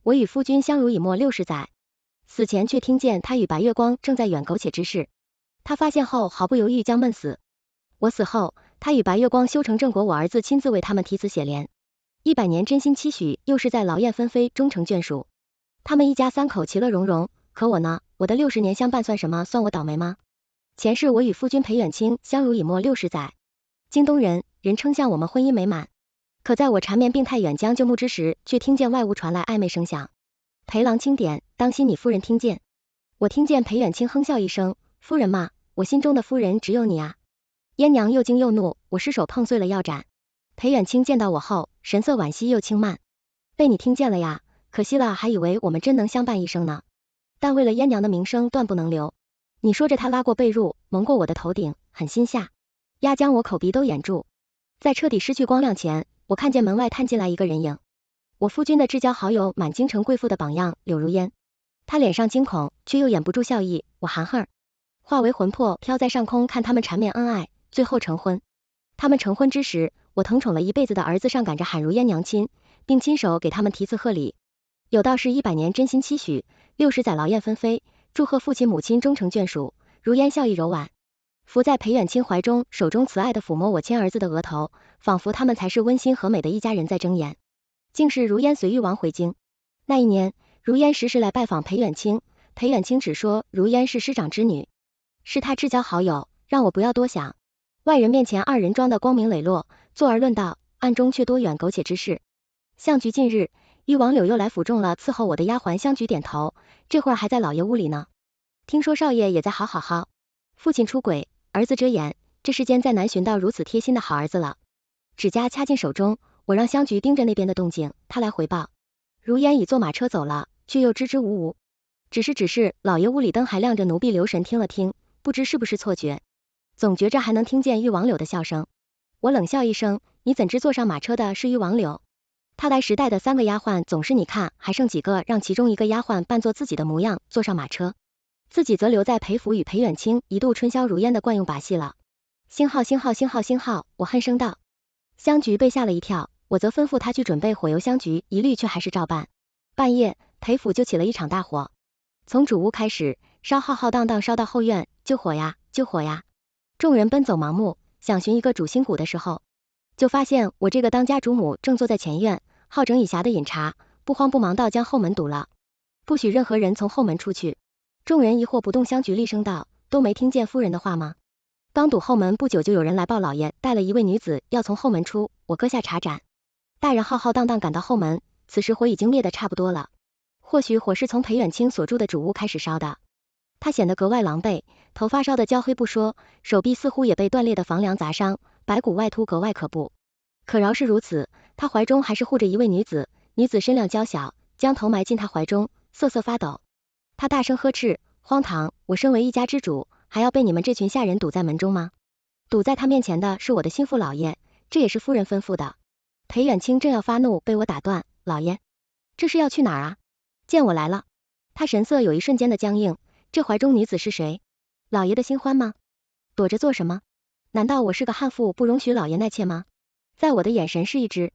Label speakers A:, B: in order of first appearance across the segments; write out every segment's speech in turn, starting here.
A: 我与夫君相濡以沫60载，死前却听见他与白月光正在远苟且之事。他发现后毫不犹豫将闷死。我死后，他与白月光修成正果，我儿子亲自为他们题词写联。100年真心期许，又是在劳燕分飞，终成眷属。他们一家3口其乐融融，可我呢？我的60年相伴算什么？算我倒霉吗？前世我与夫君裴远清相濡以沫60载，京东人称向我们婚姻美满。可在我缠绵病态远将就木之时，却听见外屋传来暧昧声响。裴郎轻点，当心你夫人听见。我听见裴远清哼笑一声，夫人嘛，我心中的夫人只有你啊。燕娘又惊又怒，我失手碰碎了药盏。裴远清见到我后，神色惋惜又轻慢，被你听见了呀，可惜了，还以为我们真能相伴一生呢。但为了燕娘的名声，断不能留。你说着，他拉过被褥，蒙过我的头顶，狠心下，压将我口鼻都掩住。在彻底失去光亮前，我看见门外探进来一个人影，我夫君的至交好友，满京城贵妇的榜样柳如烟。他脸上惊恐，却又掩不住笑意。我含恨化为魂魄飘在上空，看他们缠绵恩爱，最后成婚。他们成婚之时，我疼宠了一辈子的儿子上赶着喊如烟娘亲，并亲手给他们题词贺礼。有道是100年真心期许，60载劳燕分飞，祝贺父亲母亲终成眷属。如烟笑意柔婉，伏在裴远清怀中，手中慈爱的抚摸我亲儿子的额头，仿佛他们才是温馨和美的一家人在睁眼。竟是如烟随誉王回京。那一年，如烟时时来拜访裴远清，裴远清只说如烟是师长之女，是他至交好友，让我不要多想。外人面前2人装得光明磊落，坐而论道，暗中却多远苟且之事。相局近日，誉王柳又来府中了，伺候我的丫鬟相局点头，这会儿还在老爷屋里呢。听说少爷也在好。父亲出轨，儿子遮掩，这世间再难寻到如此贴心的好儿子了。指甲掐进手中，我让香菊盯着那边的动静，他来回报。如烟已坐马车走了，却又支支吾吾。只是，老爷屋里灯还亮着，奴婢留神听了听，不知是不是错觉，总觉着还能听见誉王柳的笑声。我冷笑一声，你怎知坐上马车的是誉王柳？他来时带的3个丫鬟，总是你看还剩几个，让其中一个丫鬟扮作自己的模样，坐上马车，自己则留在裴府与裴远清一度春宵如烟的惯用把戏了。星号，我恨声道。香菊被吓了一跳，我则吩咐他去准备火油，香菊一律却还是照办。半夜，裴府就起了一场大火，从主屋开始烧，浩浩荡荡烧到后院，救火呀！众人奔走盲目，想寻一个主心骨的时候，就发现我这个当家主母正坐在前院，好整以暇的饮茶，不慌不忙道将后门堵了，不许任何人从后门出去。众人疑惑不动，香菊厉声道：都没听见夫人的话吗？刚堵后门不久，就有人来报老爷带了一位女子要从后门出，我搁下茶盏，大人浩浩荡荡赶到后门，此时火已经灭得差不多了。或许火是从裴远清所住的主屋开始烧的。他显得格外狼狈，头发烧得焦黑不说，手臂似乎也被断裂的房梁砸伤，白骨外凸，格外可怖。可饶是如此，他怀中还是护着一位女子，女子身量娇小，将头埋进他怀中，瑟瑟发抖。他大声呵斥：荒唐！我身为一家之主，还要被你们这群下人堵在门中吗？堵在他面前的是我的心腹老爷，这也是夫人吩咐的。裴远清正要发怒，被我打断：老爷，这是要去哪儿啊？见我来了。他神色有一瞬间的僵硬，这怀中女子是谁？老爷的新欢吗？躲着做什么？难道我是个悍妇，不容许老爷纳妾吗？在我的眼神是一只。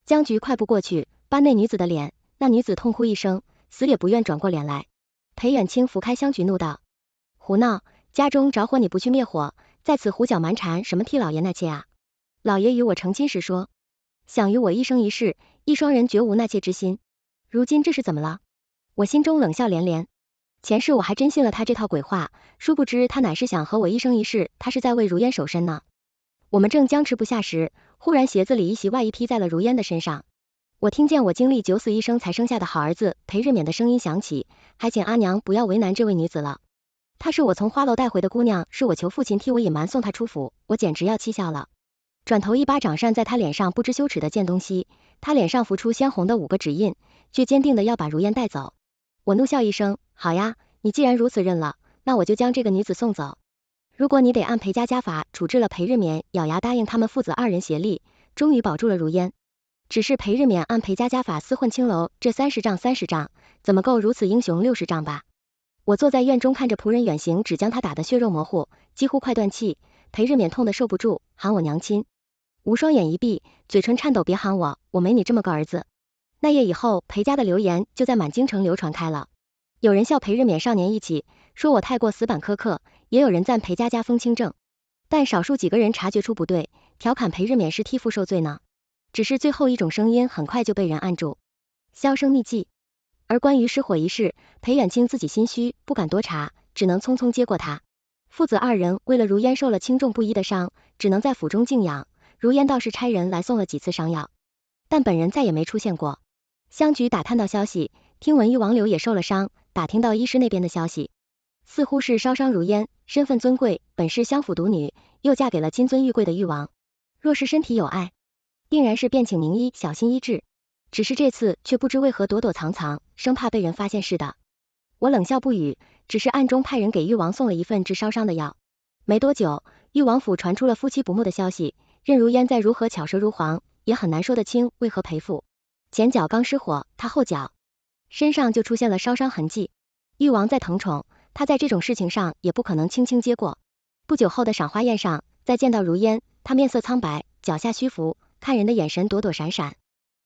A: 僵局快步过去，扳那女子的脸，那女子痛哭一声，死也不愿转过脸来。裴远清扶开香菊，怒道：胡闹！家中着火你不去灭火，在此胡搅蛮缠，什么替老爷纳妾啊？老爷与我成亲时说，想与我一生一世，一双人绝无纳妾之心。如今这是怎么了？我心中冷笑连连。前世我还真信了他这套鬼话，殊不知他乃是想和我一生一世，他是在为如烟守身呢。我们正僵持不下时，忽然鞋子里一袭外衣披在了如烟的身上。我听见我经历9死1生才生下的好儿子裴日冕的声音响起，还请阿娘不要为难这位女子了。她是我从花楼带回的姑娘，是我求父亲替我隐瞒送她出府，我简直要气笑了。转头一巴掌扇在他脸上，不知羞耻的贱东西。他脸上浮出鲜红的5个指印，却坚定的要把如烟带走。我怒笑一声，好呀，你既然如此认了，那我就将这个女子送走。如果你得按裴家家法处置了裴日冕，咬牙答应他们父子2人协力，终于保住了如烟。只是裴日冕按裴家家法厮混青楼，这30丈，怎么够如此英雄60丈吧？我坐在院中看着仆人远行，只将他打得血肉模糊，几乎快断气。裴日冕痛得受不住，喊我娘亲。无双眼一闭，嘴唇颤抖，别喊我，我没你这么个儿子。那夜以后，裴家的流言就在满京城流传开了。有人笑裴日冕少年义气，说我太过死板苛刻，也有人赞裴家风清正。但少数几个人察觉出不对，调侃裴日冕是替父受罪呢。只是最后一种声音很快就被人按住，销声匿迹。而关于失火一事，裴远清自己心虚，不敢多查，只能匆匆接过他。父子二人为了如烟受了轻重不一的伤，只能在府中静养。如烟倒是差人来送了几次伤药，但本人再也没出现过。乡局打探到消息，听闻誉王柳也受了伤，打听到医师那边的消息，似乎是烧伤如烟，身份尊贵，本是襄府独女，又嫁给了金尊玉贵的誉王。若是身体有碍，定然是便请名医小心医治。只是这次却不知为何躲躲藏藏，生怕被人发现似的。我冷笑不语，只是暗中派人给誉王送了一份治烧伤的药。没多久，誉王府传出了夫妻不睦的消息，任如烟再如何巧舌如簧，也很难说得清为何赔付。前脚刚失火，他后脚身上就出现了烧伤痕迹。誉王在疼宠，他在这种事情上也不可能轻轻接过。不久后的赏花宴上，再见到如烟，他面色苍白，脚下虚浮，看人的眼神躲躲闪闪，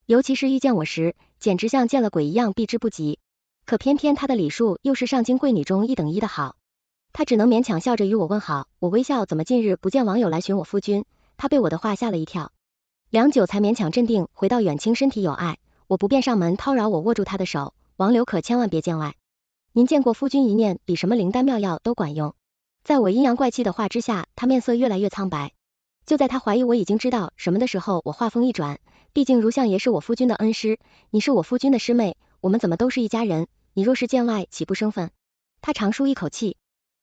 A: 尤其是遇见我时，简直像见了鬼一样避之不及。可偏偏他的礼数又是上京贵女中一等一的好，他只能勉强笑着与我问好。我微笑，怎么近日不见网友来寻我夫君？他被我的话吓了一跳，良久才勉强镇定，回到远清身体有碍，我不便上门叨扰，我握住他的手，王柳可千万别见外。您见过夫君一面，比什么灵丹妙药都管用。在我阴阳怪气的话之下，他面色越来越苍白。就在他怀疑我已经知道什么的时候，我话锋一转，毕竟如相爷是我夫君的恩师，你是我夫君的师妹，我们怎么都是一家人，你若是见外，岂不生分？他长舒一口气，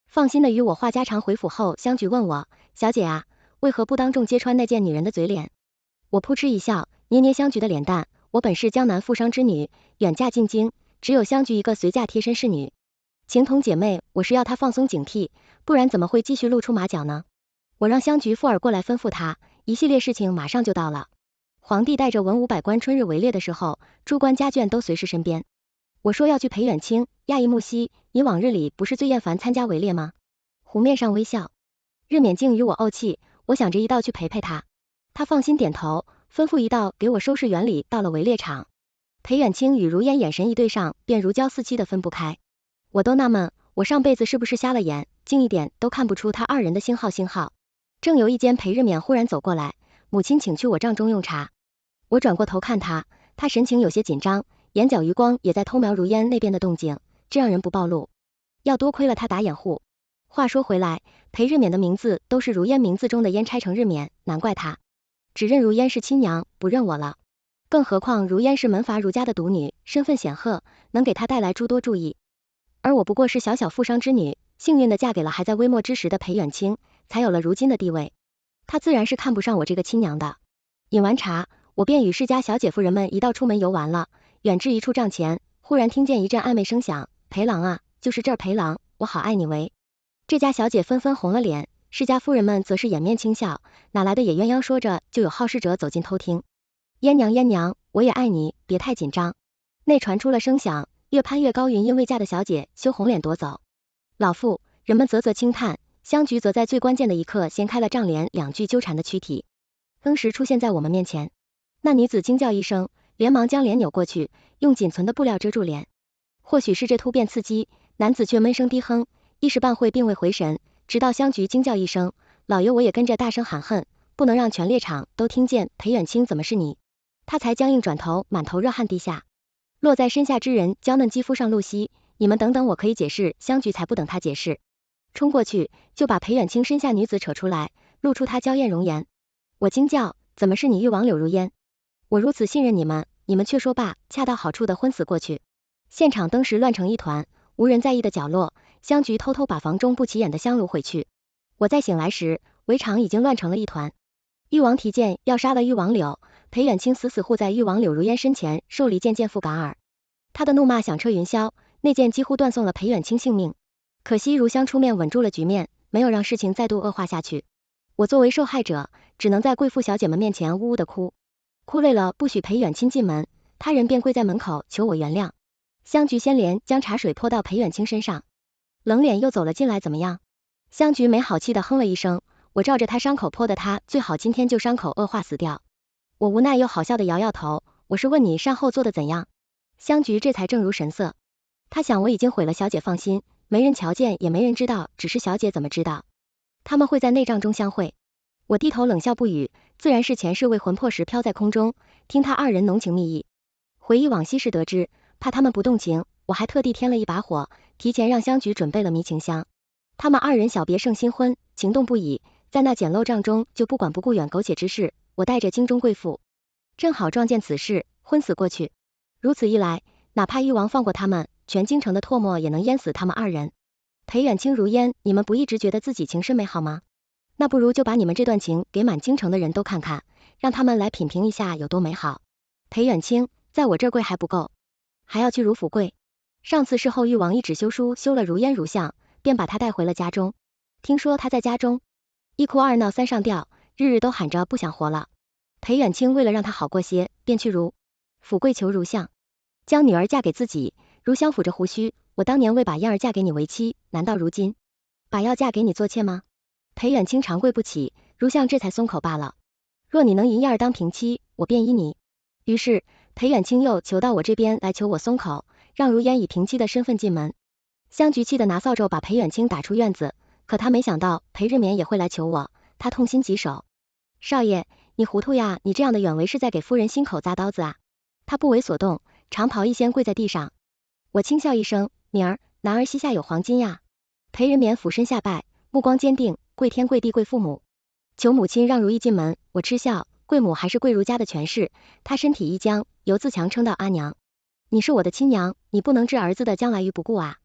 A: 放心的与我话家常。回府后，香菊问我，小姐啊，为何不当众揭穿那件女人的嘴脸？我扑哧一笑，捏捏香菊的脸蛋，我本是江南富商之女，远嫁进京，只有香菊一个随嫁贴身侍女，情同姐妹，我是要她放松警惕，不然怎么会继续露出马脚呢？我让香菊附耳过来吩咐她，一系列事情马上就到了。皇帝带着文武百官春日围猎的时候，诸官家眷都随侍身边。我说要去裴远清，讶异木兮，你往日里不是最厌烦参加围猎吗？湖面上微笑，日冕竟与我怄气，我想着一道去陪陪他。他放心点头，吩咐一道给我收拾原礼，到了围猎场。裴远清与如烟眼神一对上，便如胶似漆的分不开。我都纳闷，我上辈子是不是瞎了眼，近一点都看不出他二人的星号。正有一间，裴日冕忽然走过来，母亲请去我帐中用茶。我转过头看他，他神情有些紧张，眼角余光也在偷瞄如烟那边的动静，这让人不暴露，要多亏了他打掩护。话说回来，裴日冕的名字都是如烟名字中的烟拆成日冕，难怪他只认如烟是亲娘，不认我了。更何况如烟是门阀儒家的独女，身份显赫，能给他带来诸多注意。而我不过是小小富商之女，幸运的嫁给了还在微末之时的裴远清，才有了如今的地位。他自然是看不上我这个亲娘的。饮完茶，我便与世家小姐夫人们一道出门游玩了。远至一处帐前，忽然听见一阵暧昧声响，裴郎啊，就是这儿裴郎，我好爱你为。这家小姐纷纷红了脸，世家夫人们则是掩面轻笑，哪来的野鸳鸯？说着，就有好事者走进偷听。燕娘，我也爱你，别太紧张。内传出了声响，越攀越高云因未嫁的小姐羞红脸夺走。老妇，人们啧轻叹，香菊则在最关键的一刻掀开了帐帘，两具纠缠的躯体登时出现在我们面前。那女子惊叫一声，连忙将脸扭过去，用仅存的布料遮住脸。或许是这突变刺激，男子却闷声低哼，一时半会并未回神，直到香菊惊叫一声，老爷我也跟着大声喊恨，不能让全猎场都听见，裴远清怎么是你？他才僵硬转头，满头热汗滴下，落在身下之人娇嫩肌肤上露膝。你们等等，我可以解释。香菊才不等他解释，冲过去就把裴远清身下女子扯出来，露出她娇艳容颜。我惊叫，怎么是你誉王柳如烟？我如此信任你们，你们却说罢，恰到好处的昏死过去。现场登时乱成一团，无人在意的角落，香菊偷偷把房中不起眼的香炉毁去。我再醒来时，围场已经乱成了一团。誉王提剑要杀了誉王柳，裴远清死护在誉王柳如烟身前，受离剑复感耳。他的怒骂响彻云霄，那剑几乎断送了裴远清性命。可惜如香出面稳住了局面，没有让事情再度恶化下去。我作为受害者，只能在贵妇小姐们面前呜呜的哭累了，不许裴远清进门，他人便跪在门口求我原谅。香菊先连将茶水泼到裴远清身上，冷脸又走了进来，怎么样？香菊没好气的哼了一声，我照着他伤口泼的他，最好今天就伤口恶化死掉。我无奈又好笑的摇摇头，我是问你善后做得怎样。香菊这才正如神色，他想我已经毁了，小姐放心，没人瞧见也没人知道，只是小姐怎么知道？他们会在内帐中相会。我低头冷笑不语，自然是前世未魂魄时飘在空中，听他二人浓情蜜意。回忆往昔时得知，怕他们不动情，我还特地添了一把火，提前让香菊准备了迷情香。他们二人小别胜新婚，情动不已，在那简陋帐中就不管不顾远苟且之事，我带着京中贵妇，正好撞见此事，昏死过去。如此一来，哪怕誉王放过他们，全京城的唾沫也能淹死他们二人。裴远清如烟，你们不一直觉得自己情深美好吗？那不如就把你们这段情给满京城的人都看看，让他们来品评一下有多美好。裴远清，在我这跪还不够，还要去如府跪。上次事后誉王一纸休书休了如烟如相，便把他带回了家中。听说他在家中一哭二闹三上吊，日日都喊着不想活了。裴远清为了让他好过些，便去如府跪求如相，将女儿嫁给自己。如相抚着胡须，我当年未把燕儿嫁给你为妻，难道如今把要嫁给你做妾吗？裴远清长跪不起，如相这才松口罢了。若你能银燕儿当平妻，我便依你。于是裴远清又求到我这边来求我松口，让如烟以平妻的身份进门。香菊气的拿扫帚把裴远清打出院子，可他没想到裴日眠也会来求我，他痛心疾首。少爷，你糊涂呀，你这样的远为是在给夫人心口扎刀子啊。他不为所动，长袍一掀跪在地上。我轻笑一声，明儿男儿膝下有黄金呀。裴日眠俯身下拜，目光坚定，跪天跪地跪父母，求母亲让如意进门。我嗤笑，贵母还是贵如家的权势。他身体一僵，由自强称道阿娘。你是我的亲娘，你不能置儿子的将来于不顾啊。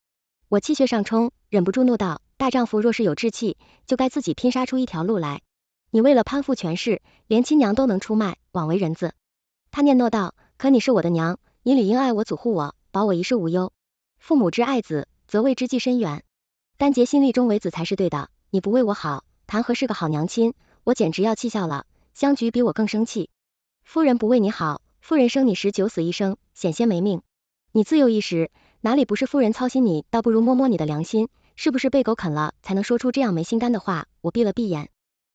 A: 我气血上冲，忍不住怒道，大丈夫若是有志气，就该自己拼杀出一条路来。你为了攀附权势，连亲娘都能出卖，枉为人子。他念诺道，可你是我的娘，你理应爱我，祖护我，保我一世无忧。父母之爱子，则为之计深远。丹竭心力中为子才是对的，你不为我好，谈何是个好娘亲？我简直要气笑了。香菊比我更生气。夫人不为你好，夫人生你时九死一生，险些没命。你自幼一时，哪里不是夫人操心你，倒不如摸摸你的良心，是不是被狗啃了才能说出这样没心肝的话？我闭了闭眼。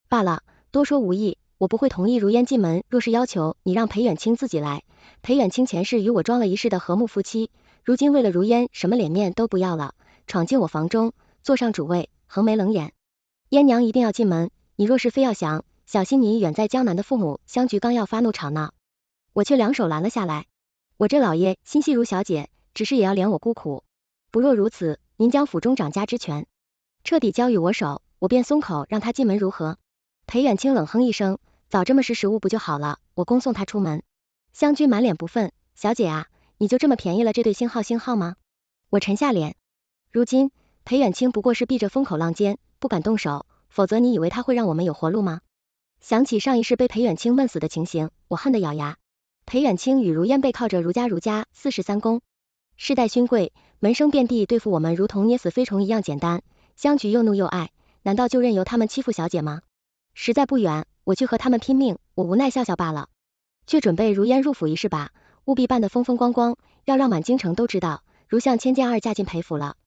A: 罢了，多说无益，我不会同意如烟进门。若是要求你让裴远清自己来，裴远清前世与我装了一世的和睦夫妻，如今为了如烟，什么脸面都不要了，闯进我房中，坐上主位，横眉冷眼。燕娘一定要进门，你若是非要降，小心你远在江南的父母。香菊刚要发怒吵闹，我却两手拦了下来。我这老爷心细如小姐，只是也要怜我孤苦。不若如此，您将府中掌家之权彻底交与我手，我便松口让他进门，如何？裴远清冷哼一声，早这么识时务不就好了？我恭送他出门。香君满脸不忿，小姐啊，你就这么便宜了这对星号吗？我沉下脸，如今裴远清不过是闭着风口浪尖，不敢动手，否则你以为他会让我们有活路吗？想起上一世被裴远清闷死的情形，我恨得咬牙。裴远清与如烟背靠着儒家43宫，世代勋贵，门生遍地，对付我们如同捏死飞虫一样简单。香菊又怒又爱，难道就任由他们欺负小姐吗？实在不远，我去和他们拼命。我无奈笑笑罢了，却准备如烟入府一事吧，务必办得风风光光，要让满京城都知道如相千剑二嫁进裴府了。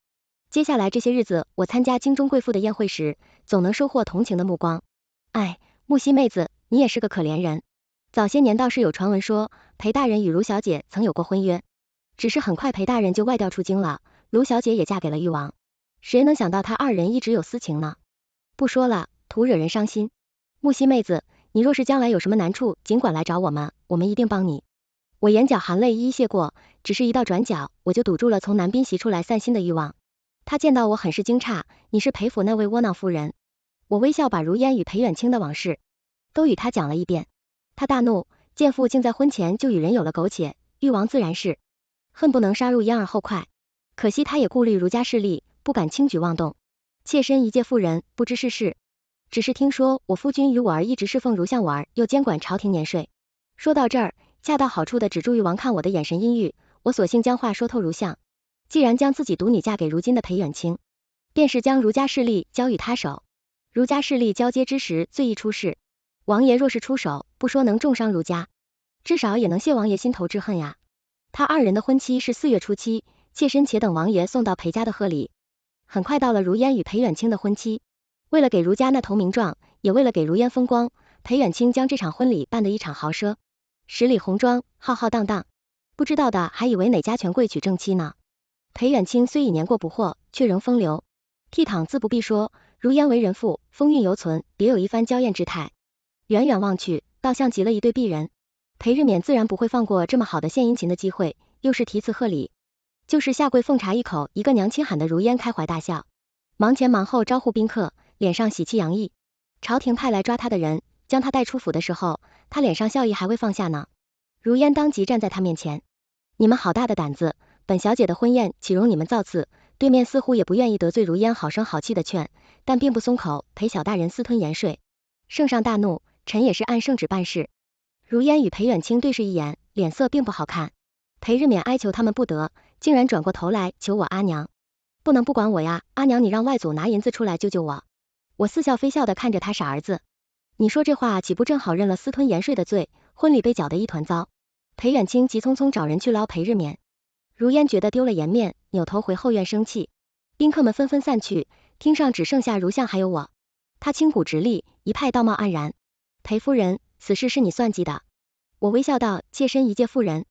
A: 接下来这些日子，我参加京中贵妇的宴会时，总能收获同情的目光。哎，木樨妹子，你也是个可怜人。早些年倒是有传闻说，裴大人与卢小姐曾有过婚约，只是很快裴大人就外调出京了，卢小姐也嫁给了誉王。谁能想到他二人一直有私情呢？不说了，徒惹人伤心。木樨妹子，你若是将来有什么难处，尽管来找我们，我们一定帮你。我眼角含泪一一谢过，只是一道转角，我就堵住了从南滨袭出来散心的欲望。他见到我很是惊诧，你是裴府那位窝囊夫人？我微笑把如烟与裴远清的往事都与他讲了一遍。他大怒，贱妇竟在婚前就与人有了苟且，誉王自然是恨不能杀入燕儿后快。可惜他也顾虑儒家势力，不敢轻举妄动。妾身一介妇人，不知世事，只是听说我夫君与我儿一直侍奉如相我儿，又监管朝廷年税。说到这儿，恰到好处的止住誉王看我的眼神阴郁，我索性将话说透如相。既然将自己独女嫁给如今的裴远清，便是将儒家势力交与他手。儒家势力交接之时，最易出事。王爷若是出手，不说能重伤儒家，至少也能泄王爷心头之恨呀。他二人的婚期是4月初7，妾身且等王爷送到裴家的贺礼。很快到了如烟与裴远清的婚期，为了给儒家那头名状，也为了给如烟风光，裴远清将这场婚礼办得一场豪奢。十里红妆，浩浩荡荡，不知道的还以为哪家权贵娶正妻呢。裴远卿虽已年过不惑，却仍风流倜傥自不必说，如烟为人妇，风韵犹存，别有一番娇艳之态。远远望去，倒像极了一对璧人。裴日冕自然不会放过这么好的献殷勤的机会，又是题词贺礼，就是下跪奉茶一口，一个娘亲喊得如烟开怀大笑，忙前忙后招呼宾客，脸上喜气洋溢。朝廷派来抓他的人，将他带出府的时候，他脸上笑意还未放下呢。如烟当即站在他面前，你们好大的胆子，本小姐的婚宴岂容你们造次？对面似乎也不愿意得罪如烟，好声好气的劝，但并不松口。裴小大人私吞盐税，圣上大怒，臣也是按圣旨办事。如烟与裴远卿对视一眼，脸色并不好看。裴日冕哀求他们不得，竟然转过头来求我阿娘，不能不管我呀，阿娘你让外祖拿银子出来救救我。我似笑非笑的看着他傻儿子，你说这话岂不正好认了私吞盐税的罪，婚礼被搅得一团糟。裴远卿急匆匆找人去捞裴日冕，如烟觉得丢了颜面，扭头回后院生气。宾客们纷纷散去，厅上只剩下如相还有我。他轻骨直立，一派道貌岸然。裴夫人，此事是你算计的。我微笑道，妾身一介妇人。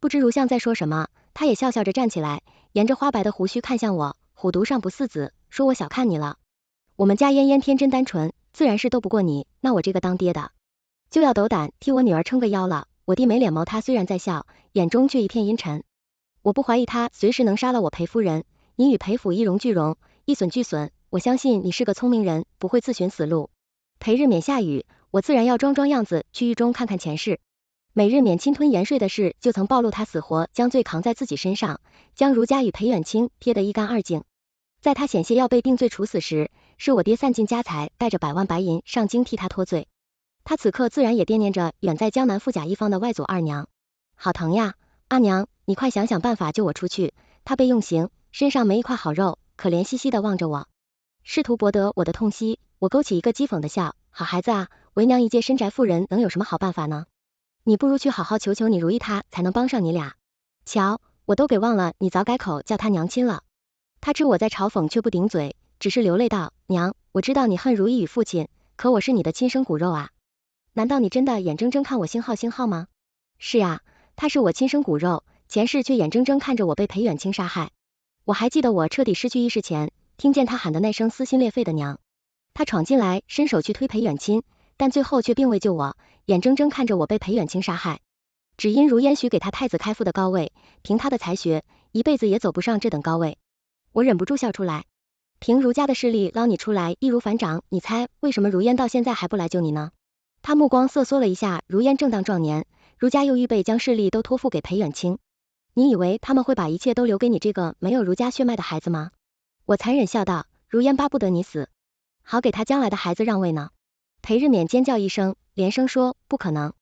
A: 不知如相在说什么，他也笑笑着站起来，沿着花白的胡须看向我，虎毒上不似子，说我小看你了。我们家嫣嫣天真单纯，自然是斗不过你，那我这个当爹的就要斗胆替我女儿撑个腰了。我弟没脸眸，他虽然在笑，眼中却一片阴沉。我不怀疑他随时能杀了我裴夫人，你与裴府一荣俱荣，一损俱损，我相信你是个聪明人，不会自寻死路。裴日冕下雨，我自然要装装样子去狱中看看前世。每日冕侵吞盐税的事就曾暴露，他死活将罪扛在自己身上，将如家与裴远卿贴得一干二净。在他险些要被定罪处死时，是我爹散尽家财，带着100万白银上京替他脱罪。他此刻自然也惦念着远在江南富甲一方的外祖二娘。好疼呀，阿娘，你快想想办法救我出去。他被用刑，身上没一块好肉，可怜兮兮的望着我，试图博得我的痛惜。我勾起一个讥讽的笑，好孩子啊，为娘一介深宅妇人能有什么好办法呢？你不如去好好求求你如意，他才能帮上你俩。瞧，我都给忘了你早改口叫他娘亲了。他知我在嘲讽，却不顶嘴，只是流泪道，娘，我知道你恨如意与父亲，可我是你的亲生骨肉啊。难道你真的眼睁睁看我星号吗？是呀，他是我亲生骨肉，前世却眼睁睁看着我被裴远卿杀害。我还记得我彻底失去意识前，听见他喊的那声撕心裂肺的娘。他闯进来，伸手去推裴远卿，但最后却并未救我，眼睁睁看着我被裴远卿杀害。只因如烟许给他太子开复的高位，凭他的才学，一辈子也走不上这等高位。我忍不住笑出来。凭如家的势力捞你出来易如反掌，你猜为什么如烟到现在还不来救你呢？他目光瑟缩了一下，如烟正当壮年，如家又预备将势力都托付给裴远卿，你以为他们会把一切都留给你这个没有如家血脉的孩子吗？我残忍笑道，如烟巴不得你死，好给他将来的孩子让位呢。裴日冕尖叫一声，连声说不可能。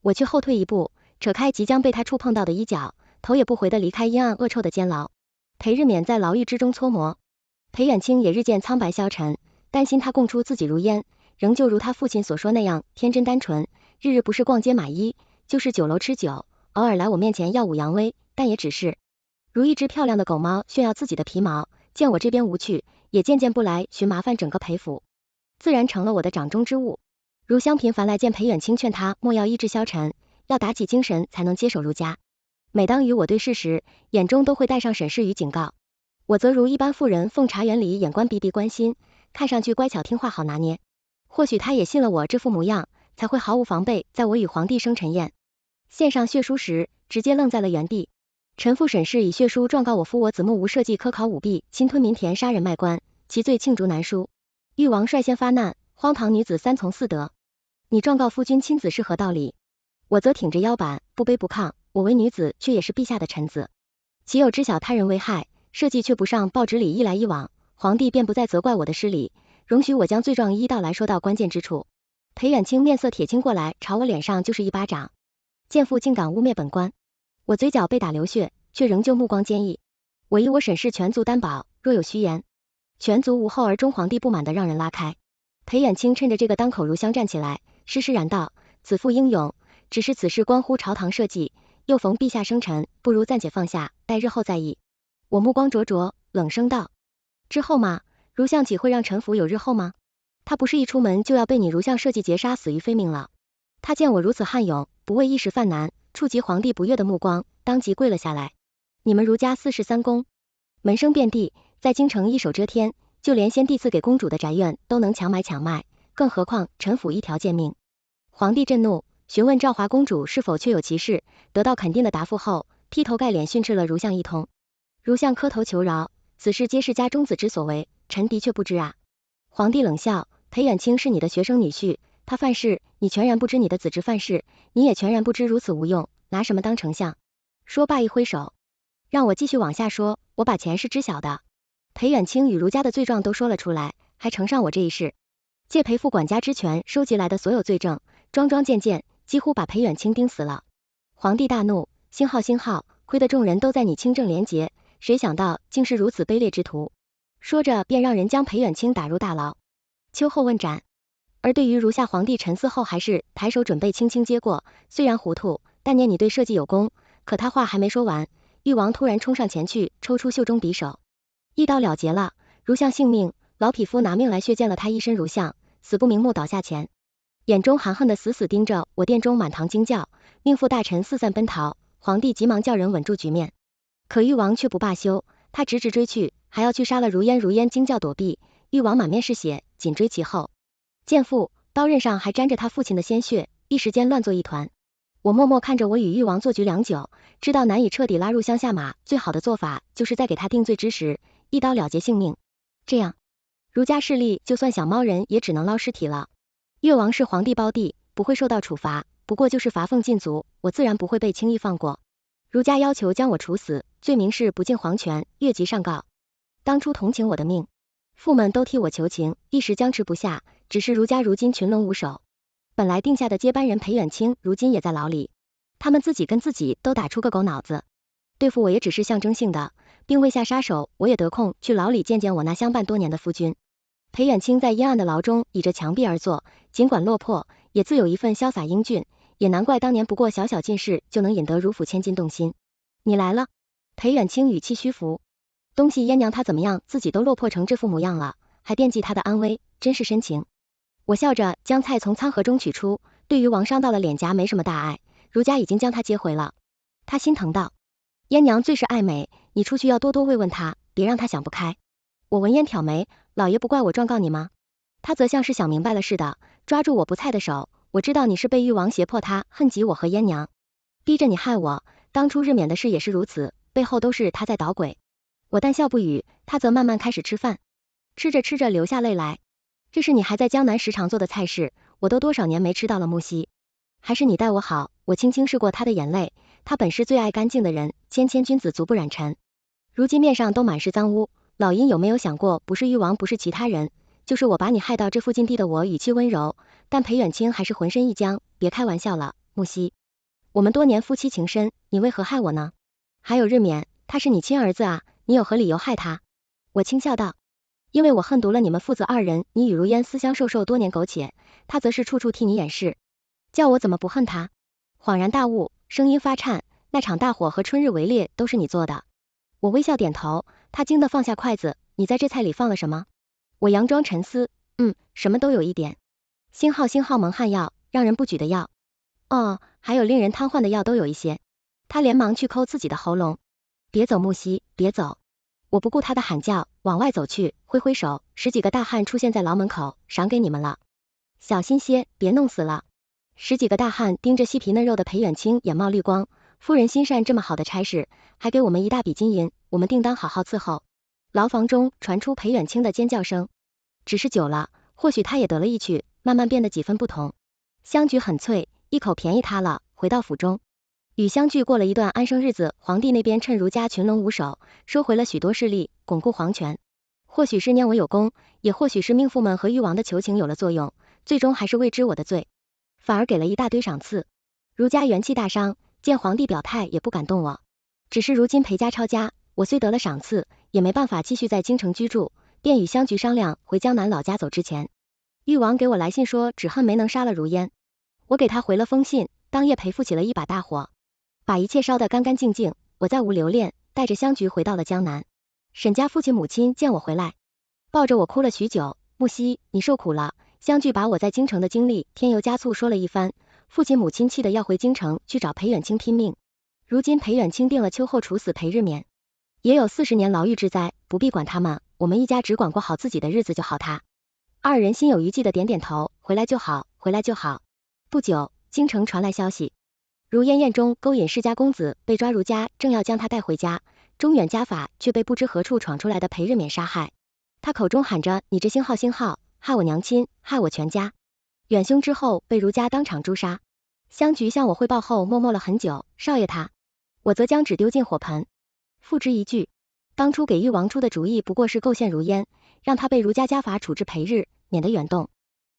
A: 我去后退一步，扯开即将被他触碰到的衣角，头也不回地离开阴暗恶臭的监牢。裴日冕在牢狱之中搓磨，裴远卿也日渐苍白消沉，担心他供出自己如烟，仍旧如他父亲所说那样天真单纯，日日不是逛街买衣，就是酒楼吃酒，偶尔来我面前耀武扬威，但也只是如一只漂亮的狗猫炫耀自己的皮毛，见我这边无趣，也渐渐不来寻麻烦整个裴府，自然成了我的掌中之物。如香频繁来见裴远卿，劝他莫要意志消沉，要打起精神才能接手如家。每当与我对视时，眼中都会带上审视与警告。我则如一般妇人奉茶园里，眼观鼻鼻关心，看上去乖巧听话好拿捏。或许他也信了我这副模样，才会毫无防备，在我与皇帝生辰宴献上血书时，直接愣在了原地。臣父审视以血书状告我夫我子目无社稷，科考舞弊，侵吞民田，杀人卖官，其罪罄竹难书。誉王率先发难，荒唐女子3从4德。你状告夫君亲子是何道理？我则挺着腰板，不卑不亢。我为女子，却也是陛下的臣子，岂有知晓他人为害，社稷却不上报纸里一来一往，皇帝便不再责怪我的失礼，容许我将罪状一一道来，说到关键之处。裴远卿面色铁青过来，朝我脸上就是一巴掌。贱妇竟敢污蔑本官！我嘴角被打流血，却仍旧目光坚毅。我以我审视全族担保，若有虚言，全族无后而终。皇帝不满的让人拉开。裴远卿趁着这个当口如香站起来，施施然道：子父英勇，只是此事关乎朝堂社稷，又逢陛下生辰，不如暂且放下，待日后再议。我目光灼灼，冷声道：之后吗？如相岂会让臣服有日后吗？他不是一出门就要被你如相设计劫杀，死于非命了？他见我如此悍勇，不畏一时犯难，触及皇帝不悦的目光，当即跪了下来。你们儒家四世三公，门生遍地，在京城一手遮天，就连先帝赐给公主的宅院都能强买强卖，更何况臣府一条贱命。皇帝震怒，询问赵华公主是否确有其事，得到肯定的答复后，劈头盖脸训斥了如相一通。如相磕头求饶，此事皆是家中子之所为，臣的确不知啊。皇帝冷笑，裴远卿是你的学生女婿，他犯事，你全然不知你的子侄犯事，你也全然不知如此无用，拿什么当丞相？说罢一挥手，让我继续往下说，我把前事知晓的。裴远卿与儒家的罪状都说了出来，还呈上我这一事，借裴副管家之权收集来的所有罪证，桩桩件件，几乎把裴远卿钉死了。皇帝大怒，星号星号，亏得众人都在你清正廉洁，谁想到竟是如此卑劣之徒。说着便让人将裴远卿打入大牢，秋后问斩。而对于如下皇帝沉思后还是抬手准备轻轻接过，虽然糊涂，但念你对社稷有功。可他话还没说完，誉王突然冲上前去，抽出袖中匕首，一刀了结了如相性命。老匹夫拿命来血溅了他一身如相，死不瞑目倒下前，眼中含恨的死死盯着我殿中满堂惊叫，命妇大臣四散奔逃。皇帝急忙叫人稳住局面，可誉王却不罢休，他直直追去，还要去杀了如烟。如烟惊叫躲避，誉王满面是血，紧追其后。见父刀刃上还沾着他父亲的鲜血，一时间乱作一团。我默默看着我与誉王做局良久，知道难以彻底拉入乡下马，最好的做法就是在给他定罪之时一刀了结性命，这样儒家势力就算想猫人也只能捞尸体了。越王是皇帝胞弟，不会受到处罚，不过就是罚俸禁足，我自然不会被轻易放过。儒家要求将我处死，罪名是不敬皇权，越级上告。当初同情我的命，父们都替我求情，一时僵持不下，只是儒家如今群龙无首，本来定下的接班人裴远卿如今也在牢里，他们自己跟自己都打出个狗脑子，对付我也只是象征性的，并未下杀手。我也得空去牢里见见我那相伴多年的夫君。裴远卿在阴暗的牢中倚着墙壁而坐，尽管落魄，也自有一份潇洒英俊，也难怪当年不过小小进士就能引得如府千金动心。你来了。裴远卿语气虚浮，东西燕娘她怎么样，自己都落魄成这副模样了，还惦记她的安危，真是深情。我笑着将菜从餐盒中取出，对于王伤到了脸颊没什么大碍，儒家已经将他接回了。他心疼道，燕娘最是爱美，你出去要多多慰问她，别让她想不开。我闻言挑眉，老爷不怪我状告你吗？他则像是想明白了似的，抓住我不菜的手，我知道你是被誉王胁迫他恨极我和燕娘，逼着你害我，当初日冕的事也是如此，背后都是他在捣鬼。我淡笑不语，他则慢慢开始吃饭，吃着吃着流下泪来。这是你还在江南时常做的菜式，我都多少年没吃到了。木樨，还是你待我好。我轻轻拭过他的眼泪，他本是最爱干净的人，谦谦君子足不染尘，如今面上都满是脏污。老阴有没有想过，不是誉王，不是其他人，就是我把你害到这副境地的。我语气温柔，但裴远卿还是浑身一僵。别开玩笑了，木樨，我们多年夫妻情深，你为何害我呢？还有日冕，他是你亲儿子啊，你有何理由害他？我轻笑道，因为我恨毒了你们父子二人，你与如烟私相授受多年苟且，他则是处处替你掩饰，叫我怎么不恨他？恍然大悟，声音发颤，那场大火和春日围猎都是你做的。我微笑点头，他惊得放下筷子，你在这菜里放了什么？我佯装沉思，什么都有一点。星号蒙汗药，让人不举的药。哦，还有令人瘫痪的药都有一些。他连忙去抠自己的喉咙。别走木樨，别走。我不顾他的喊叫，往外走去，挥挥手，10几个大汉出现在牢门口，赏给你们了，小心些，别弄死了。10几个大汉盯着细皮嫩肉的裴远卿，眼冒绿光。夫人心善，这么好的差事，还给我们一大笔金银，我们定当好好伺候。牢房中传出裴远卿的尖叫声，只是久了，或许他也得了意趣，慢慢变得几分不同。香菊很脆，一口便宜他了。回到府中，与香聚过了一段安生日子。皇帝那边趁儒家群龙无首，收回了许多势力，巩固皇权。或许是念我有功，也或许是命妇们和誉王的求情有了作用，最终还是未知我的罪，反而给了一大堆赏赐。儒家元气大伤，见皇帝表态也不敢动我。只是如今裴家抄家，我虽得了赏赐，也没办法继续在京城居住，便与香菊商量回江南老家。走之前，誉王给我来信说只恨没能杀了如烟，我给他回了封信。当夜裴父起了一把大火，把一切烧得干干净净。我再无留恋，带着香菊回到了江南。沈家父亲母亲见我回来，抱着我哭了许久。木樨，你受苦了。香菊把我在京城的经历添油加醋说了一番，父亲母亲气得要回京城去找裴远清拼命。如今裴远清定了秋后处死裴日冕，也有40年牢狱之灾，不必管他们，我们一家只管过好自己的日子就好。他二人心有余悸的点点头，回来就好，回来就好。不久，京城传来消息，如燕宴中勾引世家公子被抓，如家正要将他带回家，中远家法却被不知何处闯出来的裴日冕杀害。他口中喊着：“你这星号星号，害我娘亲，害我全家。”远凶之后被如家当场诛杀。香菊向我汇报后默默了很久，少爷他，我则将纸丢进火盆。付之一炬，当初给誉王出的主意不过是构陷如烟，让他被儒家家法处置裴日，免得远动。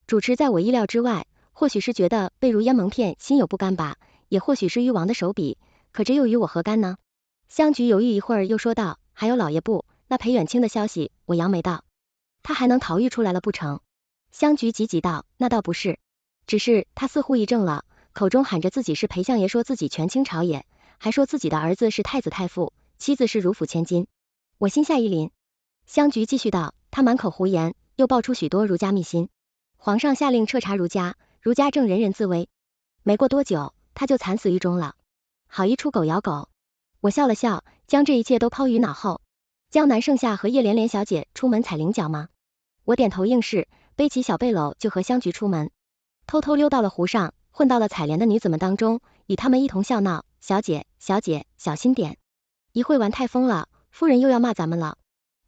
A: 主持在我意料之外，或许是觉得被如烟蒙骗，心有不甘吧，也或许是誉王的手笔，可这又与我何干呢？香菊犹豫一会儿，又说道：“还有老爷不，那裴远清的消息，我杨没到，他还能逃狱出来了不成？”香菊急急道：“那倒不是，只是他似乎一怔了，口中喊着自己是裴相爷，说自己权倾朝野，还说自己的儿子是太子太傅，妻子是如府千金。”我心下一凛。香菊继续道：“他满口胡言，又爆出许多儒家秘辛。皇上下令彻查儒家，儒家正人人自危，没过多久，他就惨死狱中了。好一出狗咬狗。”我笑了笑，将这一切都抛于脑后。江南盛夏和叶连连小姐出门采菱角吗？我点头应是，背起小背篓就和香菊出门，偷偷溜到了湖上，混到了采莲的女子们当中，与她们一同笑闹：“小姐，小姐，小心点，一会玩太疯了，夫人又要骂咱们了。”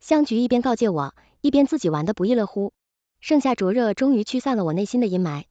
A: 香菊一边告诫我，一边自己玩得不亦乐乎。盛夏灼热终于驱散了我内心的阴霾。